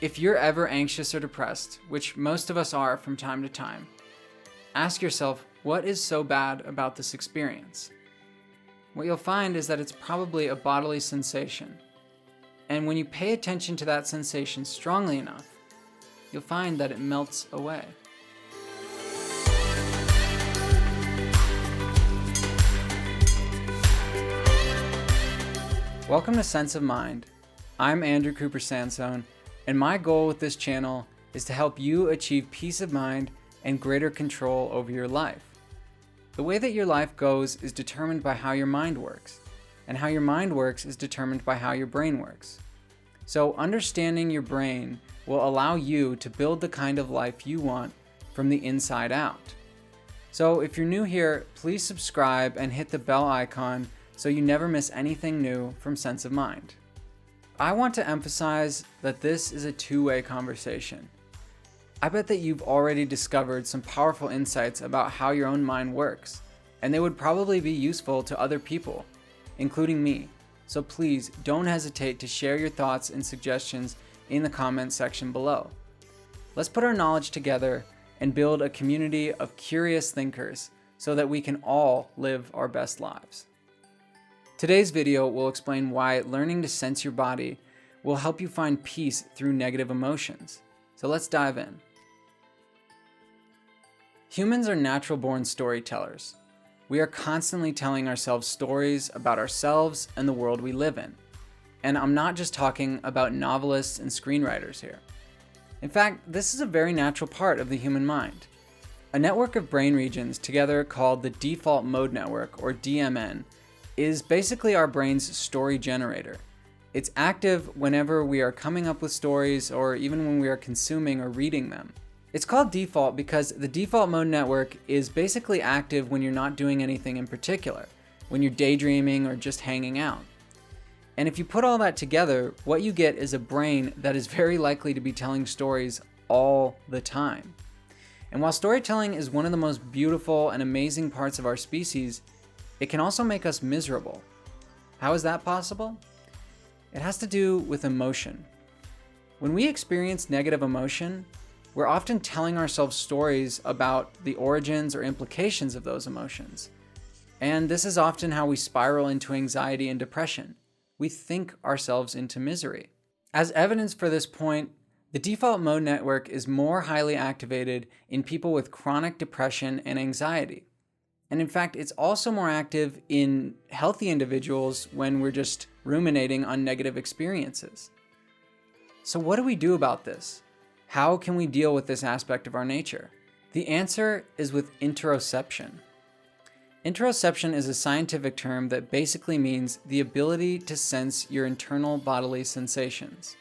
If you're ever anxious or depressed, which most of us are from time to time, ask yourself, what is so bad about this experience? What you'll find is that it's probably a bodily sensation. And when you pay attention to that sensation strongly enough, you'll find that it melts away. Welcome to Sense of Mind. I'm Andrew Cooper Sansone, and my goal with this channel is to help you achieve peace of mind and greater control over your life. The way that your life goes is determined by how your mind works, and how your mind works is determined by how your brain works. So understanding your brain will allow you to build the kind of life you want from the inside out. So if you're new here, please subscribe and hit the bell icon so you never miss anything new from Sense of Mind. I want to emphasize that this is a two-way conversation. I bet that you've already discovered some powerful insights about how your own mind works, and they would probably be useful to other people, including me. So please don't hesitate to share your thoughts and suggestions in the comments section below. Let's put our knowledge together and build a community of curious thinkers so that we can all live our best lives. Today's video will explain why learning to sense your body will help you find peace through negative emotions. So let's dive in. Humans are natural-born storytellers. We are constantly telling ourselves stories about ourselves and the world we live in. And I'm not just talking about novelists and screenwriters here. In fact, this is a very natural part of the human mind. A network of brain regions together called the default mode network, or DMN, is basically our brain's story generator. It's active whenever we are coming up with stories or even when we are consuming or reading them. It's called default because the default mode network is basically active when you're not doing anything in particular, when you're daydreaming or just hanging out. And if you put all that together, what you get is a brain that is very likely to be telling stories all the time. And while storytelling is one of the most beautiful and amazing parts of our species, it can also make us miserable. How is that possible? It has to do with emotion. When we experience negative emotion, we're often telling ourselves stories about the origins or implications of those emotions. And this is often how we spiral into anxiety and depression. We think ourselves into misery. As evidence for this point, the default mode network is more highly activated in people with chronic depression and anxiety. And in fact, it's also more active in healthy individuals when we're just ruminating on negative experiences. So what do we do about this? How can we deal with this aspect of our nature? The answer is with interoception. Interoception is a scientific term that basically means the ability to sense your internal bodily sensations.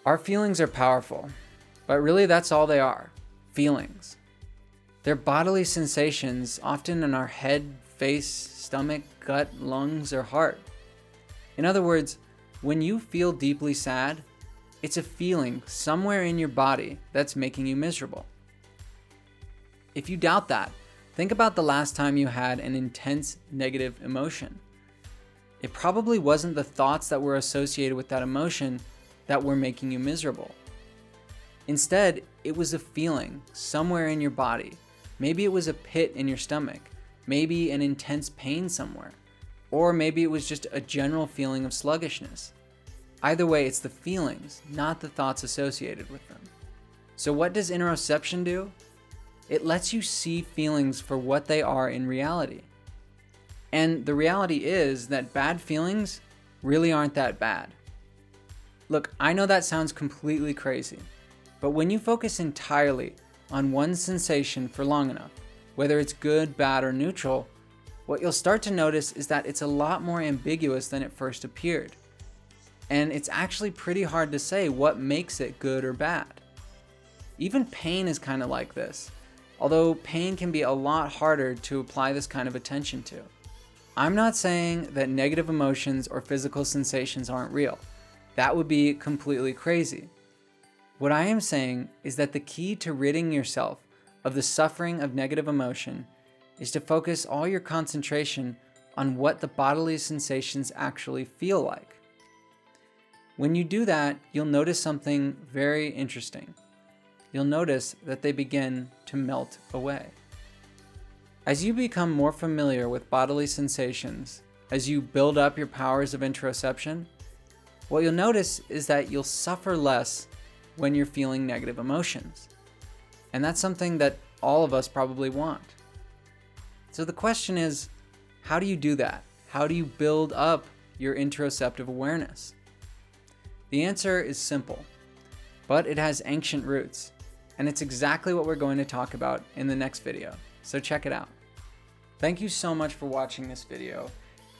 Our feelings are powerful, but really that's all they are, feelings. They're bodily sensations, often in our head, face, stomach, gut, lungs, or heart. In other words, when you feel deeply sad, it's a feeling somewhere in your body that's making you miserable. If you doubt that, think about the last time you had an intense negative emotion. It probably wasn't the thoughts that were associated with that emotion that were making you miserable. Instead, it was a feeling somewhere in your body. Maybe it was a pit in your stomach, maybe an intense pain somewhere, or maybe it was just a general feeling of sluggishness. Either way, it's the feelings, not the thoughts associated with them. So what does interoception do? It lets you see feelings for what they are in reality. And the reality is that bad feelings really aren't that bad. Look, I know that sounds completely crazy, but when you focus entirely on one sensation for long enough, whether it's good, bad, or neutral, what you'll start to notice is that it's a lot more ambiguous than it first appeared. And it's actually pretty hard to say what makes it good or bad. Even pain is kind of like this, although pain can be a lot harder to apply this kind of attention to. I'm not saying that negative emotions or physical sensations aren't real. That would be completely crazy. What I am saying is that the key to ridding yourself of the suffering of negative emotion is to focus all your concentration on what the bodily sensations actually feel like. When you do that, you'll notice something very interesting. You'll notice that they begin to melt away. As you become more familiar with bodily sensations, as you build up your powers of interoception, what you'll notice is that you'll suffer less when you're feeling negative emotions. And that's something that all of us probably want. So the question is, how do you do that? How do you build up your interoceptive awareness? The answer is simple, but it has ancient roots, and it's exactly what we're going to talk about in the next video. So check it out. Thank you so much for watching this video.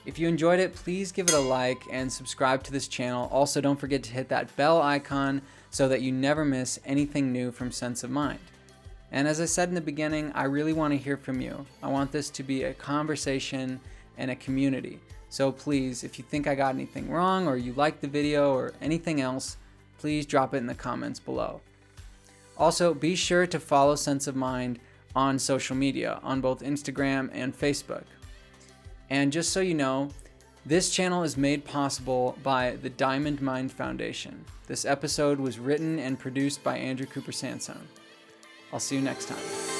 If you enjoyed it, please give it a like and subscribe to this channel. Also, don't forget to hit that bell icon so that you never miss anything new from Sense of Mind. And as I said in the beginning, I really want to hear from you. I want this to be a conversation and a community. So please, if you think I got anything wrong or you liked the video or anything else, please drop it in the comments below. Also, be sure to follow Sense of Mind on social media, on both Instagram and Facebook. And just so you know, this channel is made possible by the Diamond Mind Foundation. This episode was written and produced by Andrew Cooper Sansone. I'll see you next time.